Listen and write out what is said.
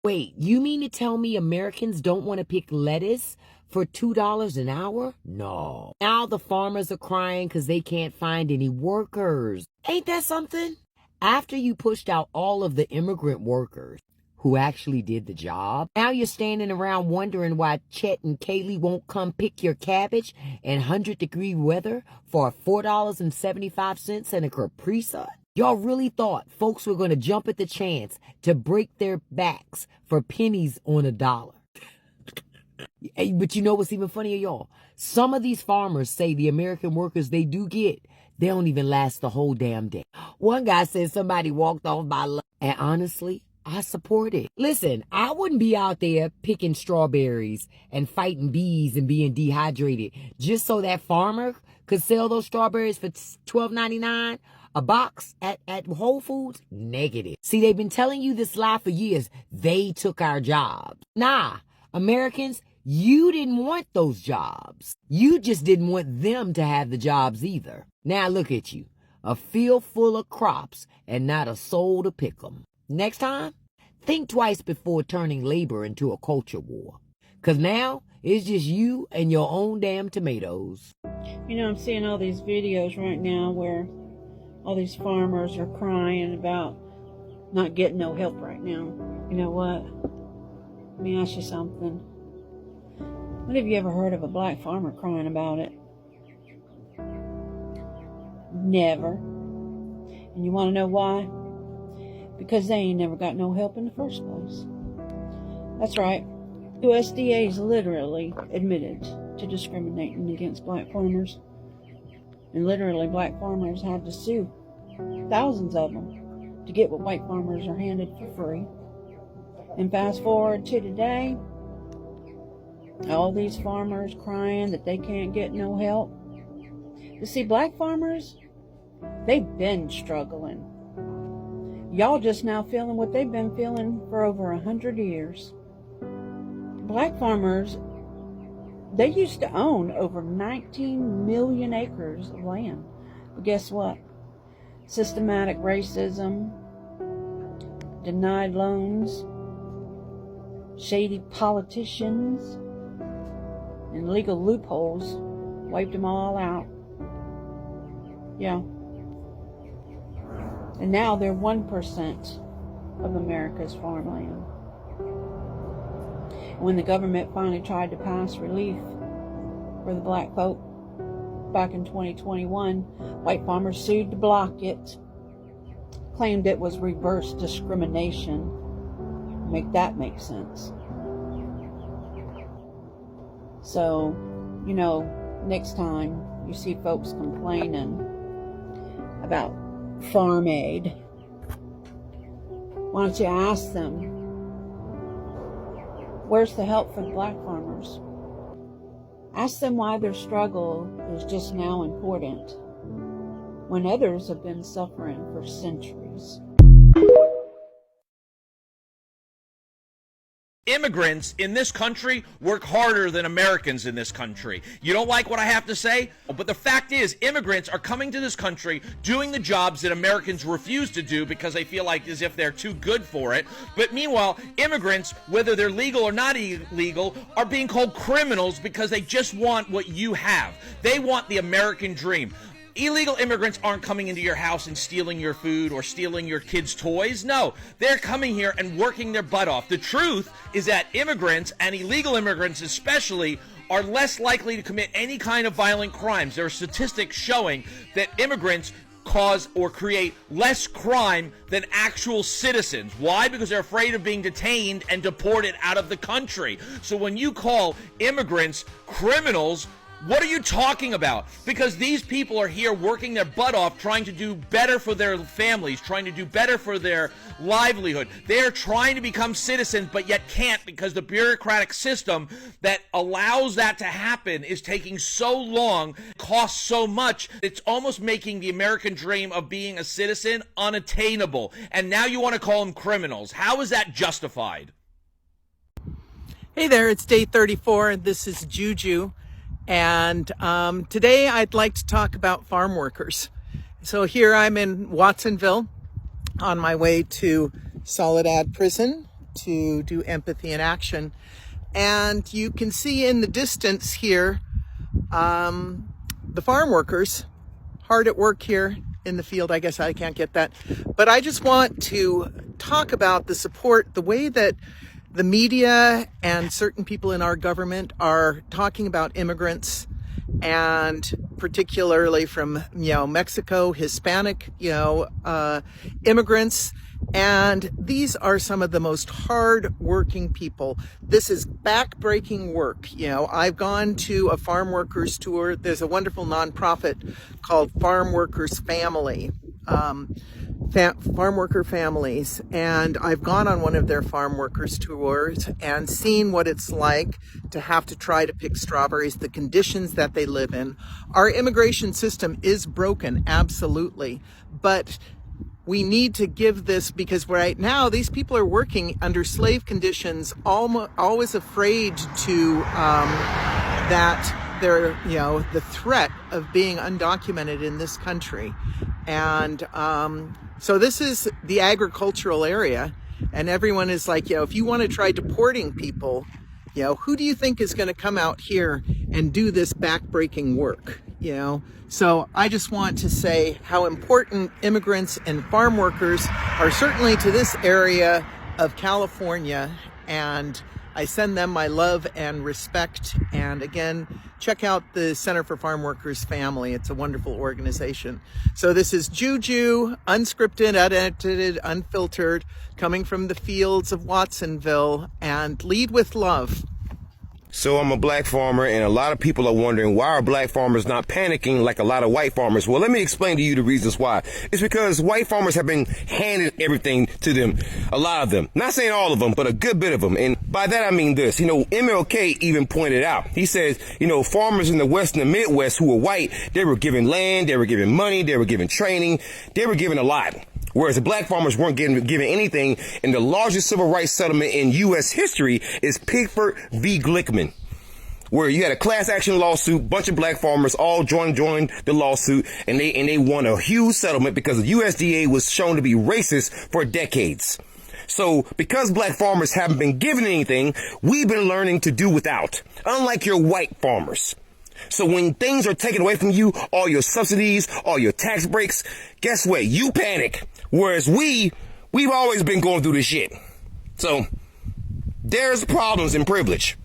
Wait, you mean to tell me Americans don't want to pick lettuce for $2 an hour? No. Now the farmers are crying because they can't find any workers. Ain't that something? After you pushed out all of the immigrant workers who actually did the job, now you're standing around wondering why Chet and Kaylee won't come pick your cabbage in 100-degree weather for $4.75 and a Capri Sun? Y'all really thought folks were going to jump at the chance to break their backs for pennies on a dollar. But you know what's even funnier, y'all? Some of these farmers say the American workers they do get, they don't even last the whole damn day. One guy said somebody walked off by lunch, and honestly, I support it. Listen, I wouldn't be out there picking strawberries and fighting bees and being dehydrated just so that farmer could sell those strawberries for $12.99 a box at Whole Foods. Negative. See, they've been telling you this lie for years. They took our jobs. Nah, Americans, you didn't want those jobs. You just didn't want them to have the jobs either. Now look at you, a field full of crops and not a soul to pick them. Next time, think twice before turning labor into a culture war. Because now, it's just you and your own damn tomatoes. You know, I'm seeing all these videos right now where all these farmers are crying about not getting no help right now. You know what? Let me ask you something. When have you ever heard of a black farmer crying about it? Never. And you want to know why? Because they ain't never got no help in the first place. That's right. USDA is literally admitted to discriminating against black farmers. And literally black farmers had to sue, thousands of them, to get what white farmers are handed for free. And fast forward to today, all these farmers crying that they can't get no help. You see, black farmers, they've been struggling. Y'all just now feeling what they've been feeling for over 100 years. Black farmers, they used to own over 19 million acres of land. But guess what? Systematic racism, denied loans, shady politicians, and legal loopholes wiped them all out. Yeah. And now they're 1% of America's farmland. When the government finally tried to pass relief for the black folk back in 2021, white farmers sued to block it, claimed it was reverse discrimination. Make that make sense. So, you know, next time you see folks complaining about farm aid, why don't you ask them, where's the help for the black farmers? Ask them why their struggle is just now important when others have been suffering for centuries. Immigrants in this country work harder than Americans in this country. You don't like what I have to say? But the fact is, immigrants are coming to this country doing the jobs that Americans refuse to do because they feel like as if they're too good for it. But meanwhile, immigrants, whether they're legal or not illegal, are being called criminals because they just want what you have. They want the American dream. Illegal immigrants aren't coming into your house and stealing your food or stealing your kids' toys. No, they're coming here and working their butt off. The truth is that immigrants, and illegal immigrants especially, are less likely to commit any kind of violent crimes. There are statistics showing that immigrants cause or create less crime than actual citizens. Why? Because they're afraid of being detained and deported out of the country. So when you call immigrants criminals, what are you talking about? Because these people are here working their butt off, trying to do better for their families, trying to do better for their livelihood. They are trying to become citizens, but yet can't because the bureaucratic system that allows that to happen is taking so long, costs so much, it's almost making the American dream of being a citizen unattainable. And now you want to call them criminals. How is that justified? Hey there, it's day 34, and this is Juju. And today I'd like to talk about farm workers. So here I'm in Watsonville on my way to Soledad Prison to do empathy in action. And you can see in the distance here, the farm workers hard at work here in the field. I guess I can't get that. But I just want to talk about the support, the way that the media and certain people in our government are talking about immigrants, and particularly from, Mexico, Hispanic, immigrants. And these are some of the most hard-working people. This is back-breaking work. I've gone to a farm workers tour. There's a wonderful nonprofit called Farm Workers Family, Farm Worker Families. And I've gone on one of their farm workers tours and seen what it's like to have to try to pick strawberries, the conditions that they live in. Our immigration system is broken, absolutely. But we need to give this, because right now these people are working under slave conditions, always afraid to that they're, the threat of being undocumented in this country. And so this is the agricultural area, and everyone is like, if you want to try deporting people, who do you think is going to come out here and do this backbreaking work? So I just want to say how important immigrants and farm workers are, certainly to this area of California, and I send them my love and respect. And again, check out the Center for Farm Workers Family. It's a wonderful organization. So this is Juju, unscripted, unedited, unfiltered, coming from the fields of Watsonville, and lead with love. So I'm a black farmer, and a lot of people are wondering, why are black farmers not panicking like a lot of white farmers? Well, let me explain to you the reasons why. It's because white farmers have been handed everything to them, a lot of them. Not saying all of them, but a good bit of them. And by that I mean this, MLK even pointed out, he says, farmers in the West and the Midwest who were white, they were given land, they were given money, they were given training, they were given a lot. Whereas the black farmers weren't given anything, and the largest civil rights settlement in U.S. history is Pickford v. Glickman, where you had a class action lawsuit, bunch of black farmers all joined the lawsuit, and they won a huge settlement because the USDA was shown to be racist for decades. So because black farmers haven't been given anything, we've been learning to do without, unlike your white farmers. So when things are taken away from you, all your subsidies, all your tax breaks, guess what? You panic. Whereas we've always been going through this shit. So there's problems in privilege.